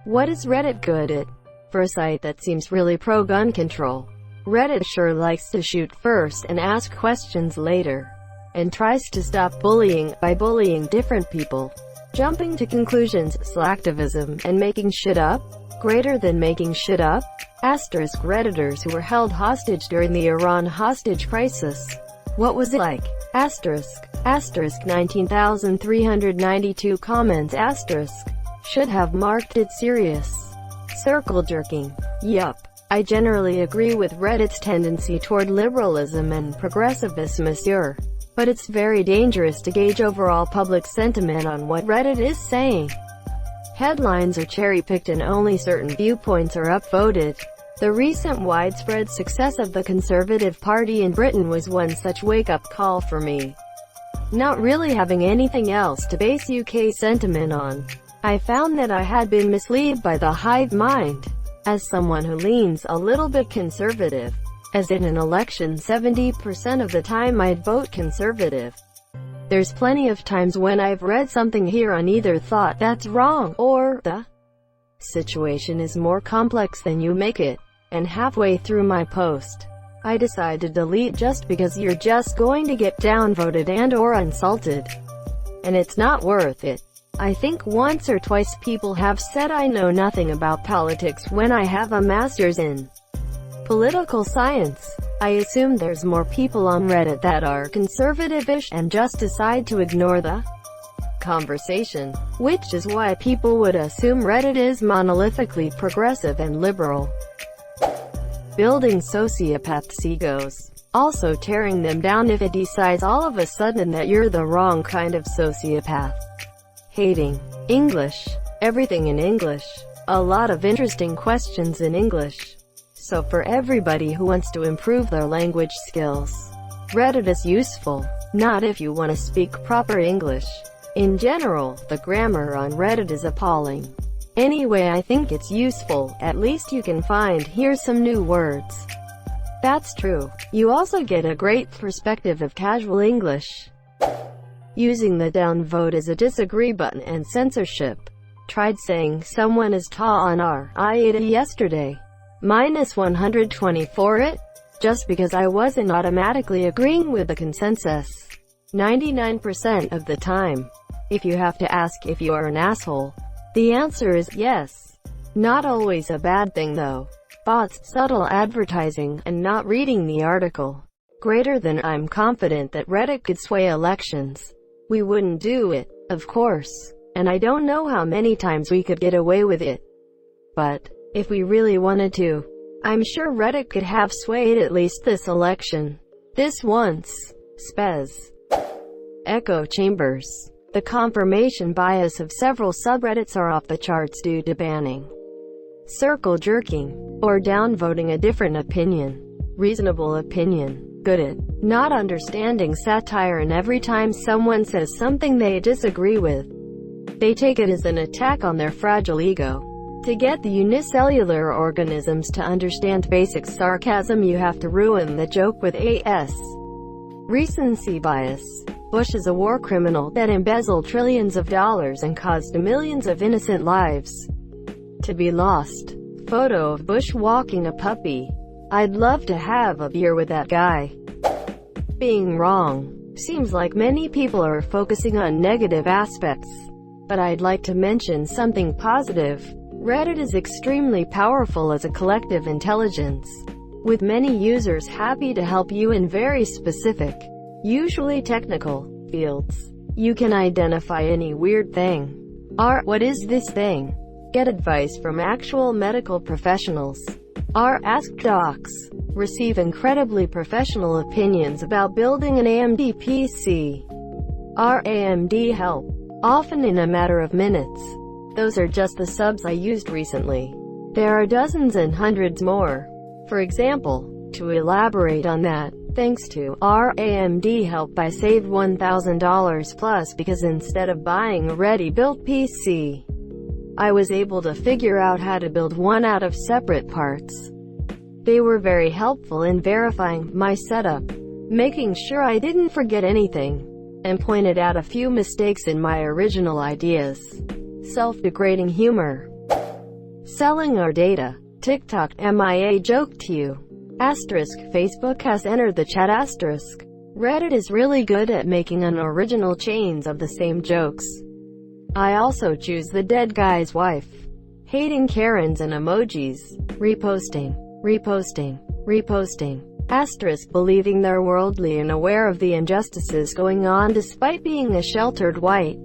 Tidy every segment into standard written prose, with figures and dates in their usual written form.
What is Reddit good at? For a site that seems really pro-gun control, Reddit sure likes to shoot first and ask questions later, and tries to stop bullying by bullying different people, jumping to conclusions, slacktivism, and making shit up. Greater than making shit up? Asterisk Redditors who were held hostage during the Iran hostage crisis. What was it like? Asterisk 19,392 comments. Asterisk should have marked it serious. Circle jerking. Yup. I generally agree with Reddit's tendency toward liberalism and progressivism, monsieur. But it's very dangerous to gauge overall public sentiment on what Reddit is saying. Headlines are cherry-picked and only certain viewpoints are upvoted. The recent widespread success of the Conservative Party in Britain was one such wake-up call for me. Not really having anything else to base UK sentiment on, I found that I had been misled by the hive mind. As someone who leans a little bit conservative, as in an election 70% of the time I'd vote conservative. There's plenty of times when I've read something here and either thought that's wrong, or the situation is more complex than you make it, and halfway through my post, I decide to delete just because you're just going to get downvoted and or insulted. And it's not worth it. I think once or twice people have said I know nothing about politics when I have a master's in political science. I assume there's more people on Reddit that are conservative-ish and just decide to ignore the conversation, which is why people would assume Reddit is monolithically progressive and liberal. Building sociopaths' egos. Also tearing them down if it decides all of a sudden that you're the wrong kind of sociopath. Hating English. Everything in English. A lot of interesting questions in English. So for everybody who wants to improve their language skills, Reddit is useful. Not if you want to speak proper English. In general, the grammar on Reddit is appalling. Anyway, I think it's useful. At least you can find here some new words. That's true. You also get a great perspective of casual English. Using the downvote as a disagree button and censorship. Tried saying someone is tall on I-8 yesterday. -124 it? Just because I wasn't automatically agreeing with the consensus. 99% of the time. If you have to ask if you are an asshole, the answer is yes. Not always a bad thing though. Bots, subtle advertising, and not reading the article. Greater than I'm confident that Reddit could sway elections. We wouldn't do it, of course. And I don't know how many times we could get away with it. But if we really wanted to, I'm sure Reddit could have swayed at least this election. This once. Spez. Echo chambers. The confirmation bias of several subreddits are off the charts due to banning, circle jerking, or downvoting a different opinion. Reasonable opinion. Good at not understanding satire, and every time someone says something they disagree with, they take it as an attack on their fragile ego. To get the unicellular organisms to understand basic sarcasm, you have to ruin the joke with AS. Recency bias. Bush is a war criminal that embezzled trillions of dollars and caused millions of innocent lives to be lost. Photo of Bush walking a puppy. I'd love to have a beer with that guy. Being wrong. Seems like many people are focusing on negative aspects, but I'd like to mention something positive. Reddit is extremely powerful as a collective intelligence, with many users happy to help you in very specific, usually technical, fields. You can identify any weird thing. What is this thing? Get advice from actual medical professionals. Ask docs. Receive incredibly professional opinions about building an AMD PC. AMD help. Often in a matter of minutes. Those are just the subs I used recently. There are dozens and hundreds more. For example, to elaborate on that, thanks to AMD help I saved $1,000 plus because instead of buying a ready-built PC, I was able to figure out how to build one out of separate parts. They were very helpful in verifying my setup, making sure I didn't forget anything, and pointed out a few mistakes in my original ideas. Self-degrading humor. Selling our data. TikTok MIA joke to you. Asterisk Facebook has entered the chat. Asterisk Reddit is really good at making unoriginal chains of the same jokes. I also choose the dead guy's wife. Hating Karens and emojis. Reposting. Reposting. Reposting. Asterisk believing they're worldly and aware of the injustices going on despite being a sheltered white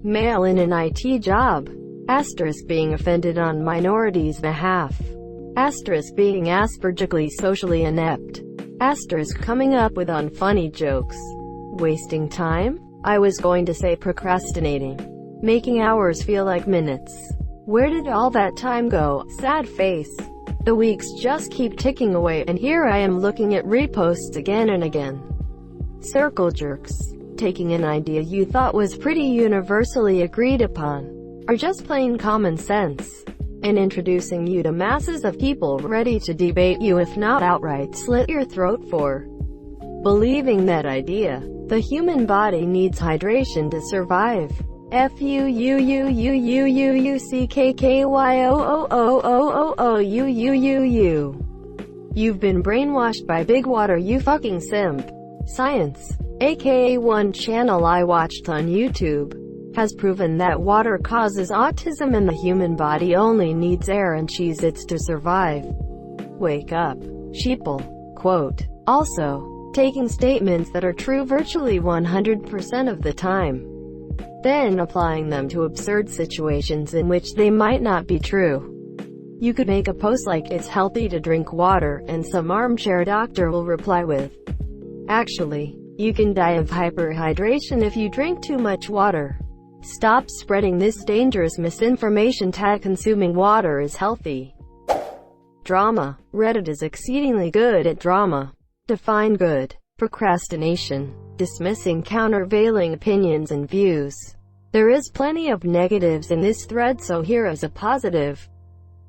male in an IT job. Asterisk being offended on minorities' behalf. Asterisk being aspergically socially inept. Asterisk coming up with unfunny jokes. Wasting time? I was going to say procrastinating. Making hours feel like minutes. Where did all that time go? Sad face. The weeks just keep ticking away, and here I am looking at reposts again and again. Circle jerks. Taking an idea you thought was pretty universally agreed upon, or just plain common sense, and introducing you to masses of people ready to debate you, if not outright slit your throat for believing that idea. The human body needs hydration to survive. FUUUUUUCKYOOOOOOOUUUU. You've been brainwashed by Big Water, you fucking simp. Science, aka one channel I watched on YouTube, has proven that water causes autism and the human body only needs air and Cheez-Its to survive. Wake up, sheeple. Quote. Also, taking statements that are true virtually 100% of the time, then applying them to absurd situations in which they might not be true. You could make a post like "It's healthy to drink water," and some armchair doctor will reply with, "Actually, you can die of hyperhydration if you drink too much water. Stop spreading this dangerous misinformation that consuming water is healthy." Drama. Reddit is exceedingly good at drama. Define good. Procrastination. Dismissing countervailing opinions and views. There is plenty of negatives in this thread, so here is a positive.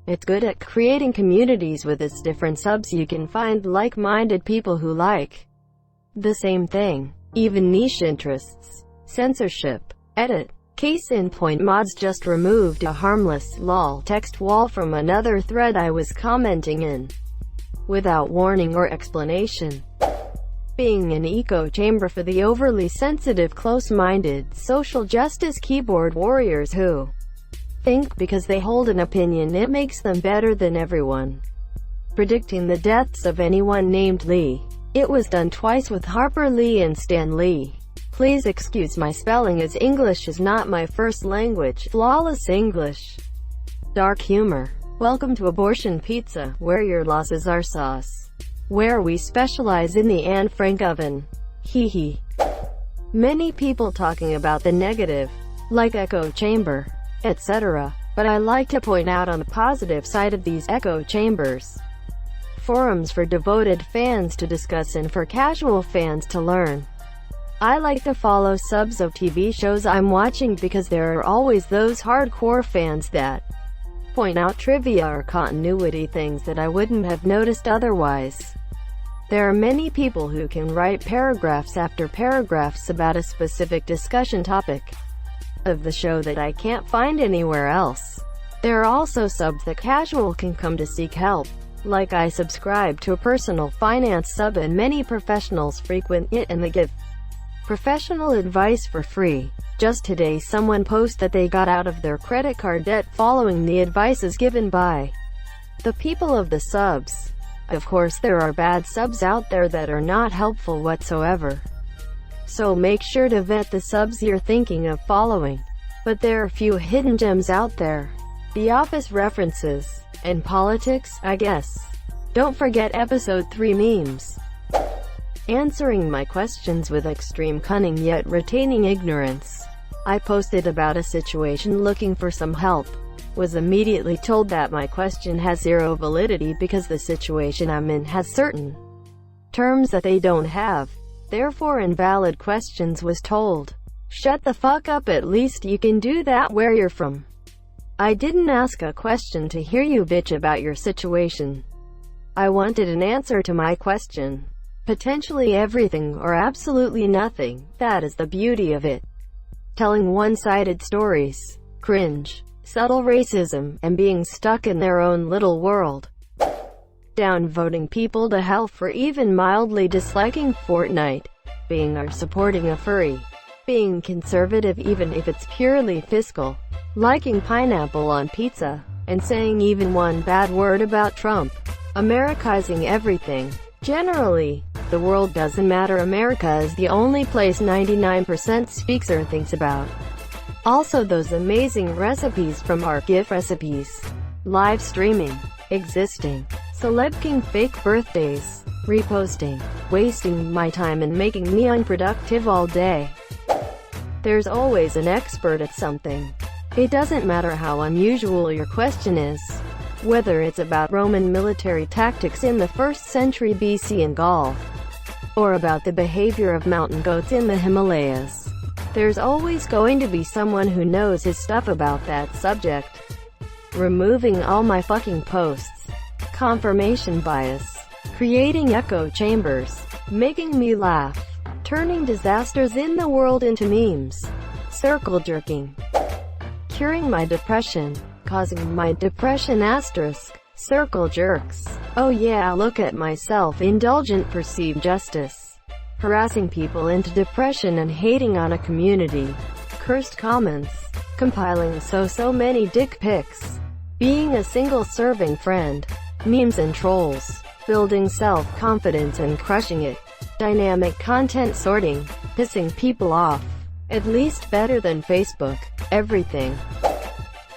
It's good at creating communities with its different subs. You can find like-minded people who like the same thing, even niche interests. Censorship. Edit. Case in point, mods just removed a harmless lol text wall from another thread I was commenting in, without warning or explanation. Being an echo chamber for the overly sensitive, close-minded, social justice keyboard warriors who think because they hold an opinion it makes them better than everyone. Predicting the deaths of anyone named Lee. It was done twice with Harper Lee and Stan Lee. Please excuse my spelling as English is not my first language. Flawless English. Dark humor. Welcome to Abortion Pizza, where your losses are sauce. Where we specialize in the Anne Frank oven. Hee hee. Many people talking about the negative, like echo chamber, etc., but I like to point out on the positive side of these echo chambers. Forums for devoted fans to discuss and for casual fans to learn. I like to follow subs of TV shows I'm watching because there are always those hardcore fans that point out trivia or continuity things that I wouldn't have noticed otherwise. There are many people who can write paragraphs after paragraphs about a specific discussion topic of the show that I can't find anywhere else. There are also subs that casual can come to seek help. Like I subscribe to a personal finance sub and many professionals frequent it and they give professional advice for free. Just today someone posted that they got out of their credit card debt following the advices given by the people of the subs. Of course there are bad subs out there that are not helpful whatsoever. So make sure to vet the subs you're thinking of following. But there are few hidden gems out there. The Office references. And politics, I guess. Don't forget episode 3 memes. Answering my questions with extreme cunning yet retaining ignorance. I posted about a situation looking for some help. Was immediately told that my question has zero validity because the situation I'm in has certain terms that they don't have. Therefore invalid questions. Was told. Shut the fuck up, at least you can do that where you're from. I didn't ask a question to hear you bitch about your situation. I wanted an answer to my question. Potentially everything or absolutely nothing. That is the beauty of it. Telling one-sided stories. Cringe. subtle racism, and being stuck in their own little world. Downvoting people to hell for even mildly disliking Fortnite, being or supporting a furry, being conservative even if it's purely fiscal, liking pineapple on pizza, and saying even one bad word about Trump, Americizing everything. Generally, the world doesn't matter. America is the only place 99% speaks or thinks about. Also those amazing recipes from our gift recipes, live streaming, existing, celebking fake birthdays, reposting, wasting my time and making me unproductive all day. There's always an expert at something. It doesn't matter how unusual your question is. Whether it's about Roman military tactics in the 1st century BC in Gaul, or about the behavior of mountain goats in the Himalayas, there's always going to be someone who knows his stuff about that subject. Removing all my fucking posts. Confirmation bias. Creating echo chambers. Making me laugh. Turning disasters in the world into memes. Circle jerking. Curing my depression. Causing my depression asterisk. Circle jerks. Oh yeah, look at my self-indulgent perceived justice. Harassing people into depression and hating on a community. Cursed comments. Compiling so many dick pics. Being a single-serving friend. Memes and trolls. Building self-confidence and crushing it. Dynamic content sorting. Pissing people off. At least better than Facebook. Everything.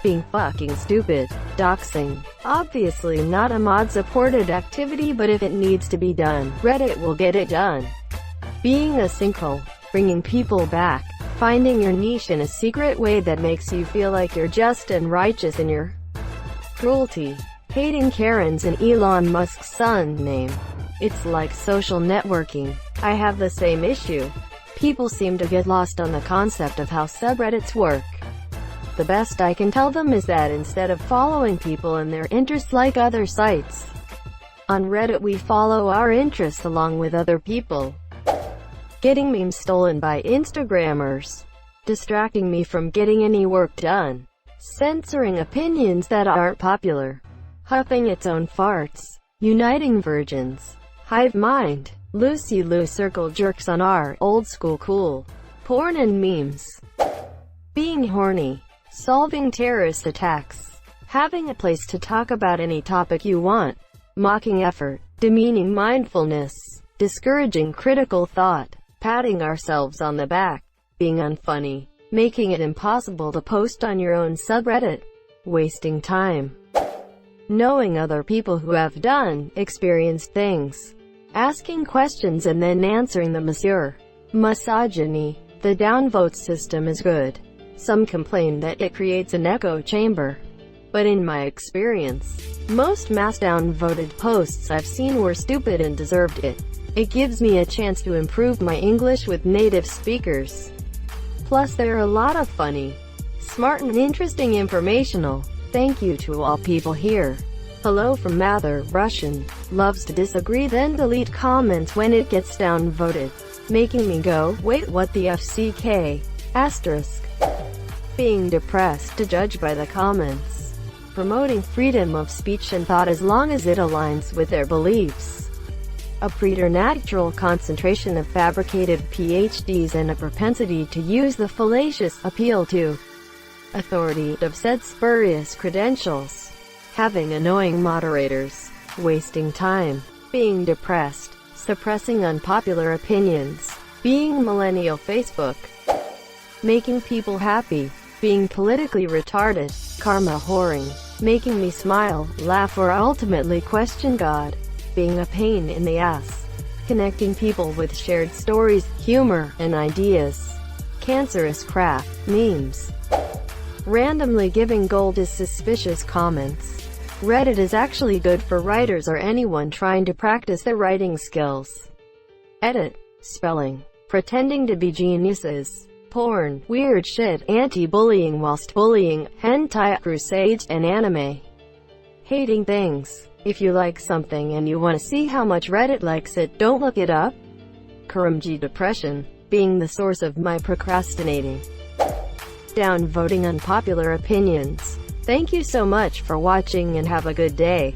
Being fucking stupid. Doxing. Obviously not a mod-supported activity, but if it needs to be done, Reddit will get it done. Being a sinkhole. Bringing people back. Finding your niche in a secret way that makes you feel like you're just and righteous in your cruelty. Hating Karens and Elon Musk's son name. It's like social networking. I have the same issue. People seem to get lost on the concept of how subreddits work. The best I can tell them is that instead of following people and their interests like other sites, on Reddit we follow our interests along with other people. Getting memes stolen by Instagrammers. Distracting me from getting any work done. Censoring opinions that aren't popular. Huffing its own farts. Uniting virgins. Hive mind. Lucy Lou circle jerks on our old school cool. Porn and memes. Being horny. Solving terrorist attacks. Having a place to talk about any topic you want. Mocking effort. Demeaning mindfulness. Discouraging critical thought. Patting ourselves on the back. Being unfunny. Making it impossible to post on your own subreddit. Wasting time. Knowing other people who have done, experienced things. Asking questions and then answering them. Misogyny. The downvote system is good. Some complain that it creates an echo chamber. But in my experience, most mass downvoted posts I've seen were stupid and deserved it. It gives me a chance to improve my English with native speakers. Plus there are a lot of funny, smart and interesting informational. Thank you to all people here. Hello from Mather, Russian. Loves to disagree then delete comments when it gets downvoted. Making me go, wait what the FCK? Asterisk. Being depressed to judge by the comments. Promoting freedom of speech and thought as long as it aligns with their beliefs. A preternatural concentration of fabricated PhDs and a propensity to use the fallacious appeal to authority of said spurious credentials. Having annoying moderators. Wasting time. Being depressed. Suppressing unpopular opinions. Being millennial Facebook. Making people happy. Being politically retarded. Karma whoring. Making me smile, laugh or ultimately question God. Being a pain in the ass. Connecting people with shared stories, humor, and ideas. Cancerous crap. Memes. Randomly giving gold to suspicious comments. Reddit is actually good for writers or anyone trying to practice their writing skills. Edit. Spelling. Pretending to be geniuses. Porn. Weird shit. Anti-bullying whilst bullying. Hentai. Crusades. And anime. Hating things. If you like something and you want to see how much Reddit likes it, don't look it up. Kurumji depression. Being the source of my procrastinating. Downvoting unpopular opinions. Thank you so much for watching and have a good day.